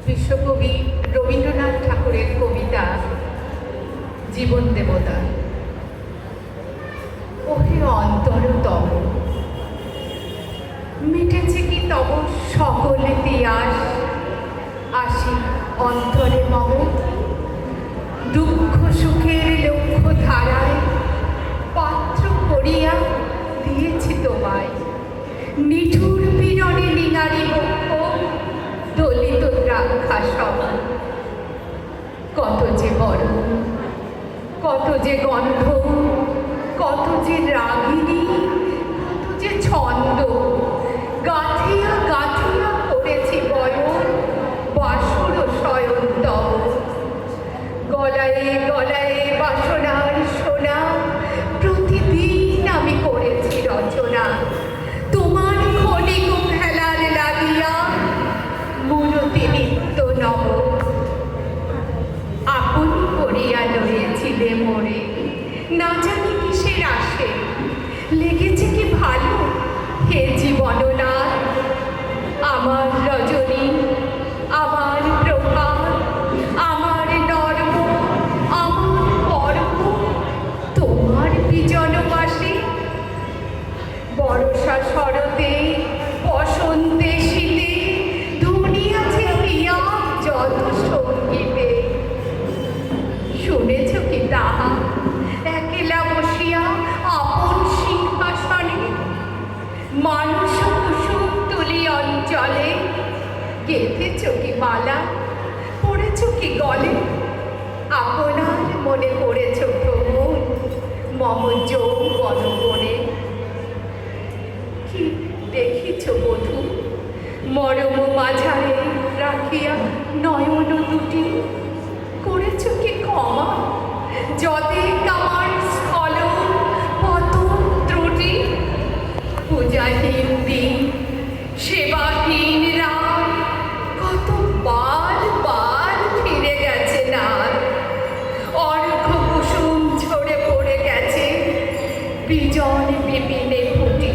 বিশ্বকবি রবীন্দ্রনাথ ঠাকুরের কবিতা জীবন দেবতা। ওহে অন্তরতম, মিটেছে কি তব সকলে তিয়াস, আসি অন্তরে মম দুঃখ সুখের লক্ষ্য ধারায় পাত্র করিয়া দিয়েছি তোমায়। নিঠুর পীড়নে নিঙারি বক্ষ দলিত দ্রাক্ষা সম, কত যে বড়, কত যে গন্ধ, কত যে রাগিনী, কত যে ছন্দ, গাঁথিয়া গাঁথিয়া করেছি বয়ন বাসর শয়ন তব। গলায়ে গলায়ে বাসনার সোনা প্রতিদিন আমি করেছি রচনা, তোমার ক্ষণিক খেলার লাগিয়া মূরতি নিত্য নব। আপন করিয়া লয়েছিলে মোরে, না জানি কিসের আসে, লেগেছে কি ভালো হে জীবননাথ। আমার রজনী, আমার প্রভাত, আমার নর্ম, আমার পর্ব তোমার বিজনবাসে। বর্ষা শরতে বসন্তে শীতে ধুনিয়াছে প্রিয়া যত সঙ্গীতে। শুনেছ কি তাহা একলা বসিয়া আপন সিংহাসনে, মানুষ কুসুম তুলি অঞ্চলে। গেঁথেছ কি মালা, পড়েছ কি গলে, আপনার মনে পড়েছ ভ্রমণ মম যৌবন বনে। কি দেখিছ বধূ মরম মাঝারে রাখিয়া নয়ন দুটি, করেছ কি ক্ষমা যতে কামার স্খলন পতন ত্রুটি। পূজাহীন দিন, সেবাহীন রাত, কত বার বার ফিরে গেছে না। অর্ঘ কুসুম ঝরে পড়ে গেছে বিজন বিপিনে ফুটি।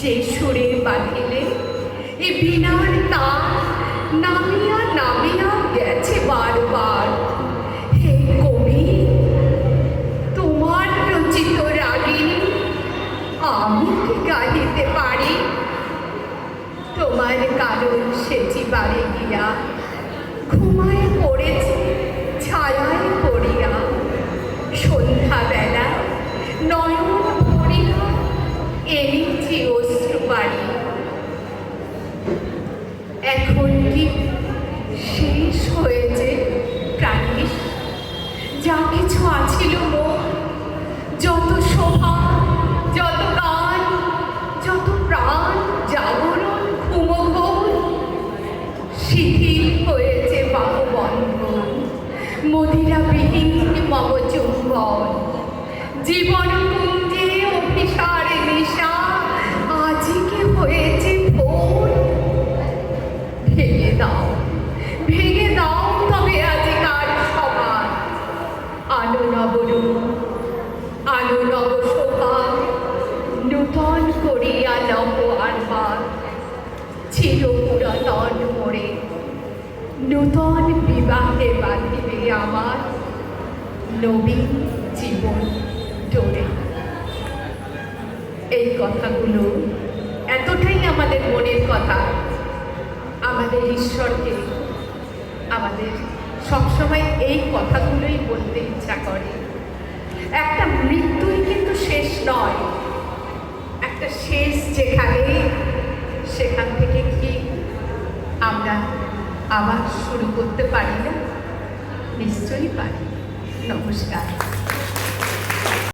যে সুরে বাঁধিলে এ বিনার তার নামিয়া নামিয়া গেছে বারবার। হে কবি, তোমার রচিত রাগিনী আমি কি গাহিতে পারি? তোমার কারণ সেচিবারে গিয়া ঘুমায় পড়েছে ছায়ায় পড়িয়া। সন্ধ্যাবেলা নয়ন ভরিয়া এনেছি অশ্রু বাড়ি। এখন কি শেষ হয়েছে প্রাণেশ যা কিছু আছিল মোর? যত শোভা, যত গান, যত প্রাণ জাগরণ ঘুমঘোর শিথিল হয়েছে বাহুবন্ধন, মদিরাবিহীন মম চুম্বন। জীবন কুঞ্জে অভিসার নিশা আজকে হয়েছে ভোর। ভেঙে দাও, ভেঙে দাও তবে আজিকার সবার। আলো নবরূপ, আলো নব শোভা, নূতন করিয়া নব আরবার। চির পুরাতন মোরে নূতন বিবাহে বাঁধিবে আমার নবীন জীবন ডোরে। এই কথাগুলো এতটাই আমাদের মনের কথা, আমাদের ঈশ্বরকে আমাদের সবসময় এই কথাগুলোই বলতে ইচ্ছা করে। একটা মৃত্যুই কিন্তু শেষ নয়, একটা শেষ যেখানে সেখান থেকে কি আমরা আবার শুরু করতে পারি না? নিশ্চয়ই পারি। নমস্কার।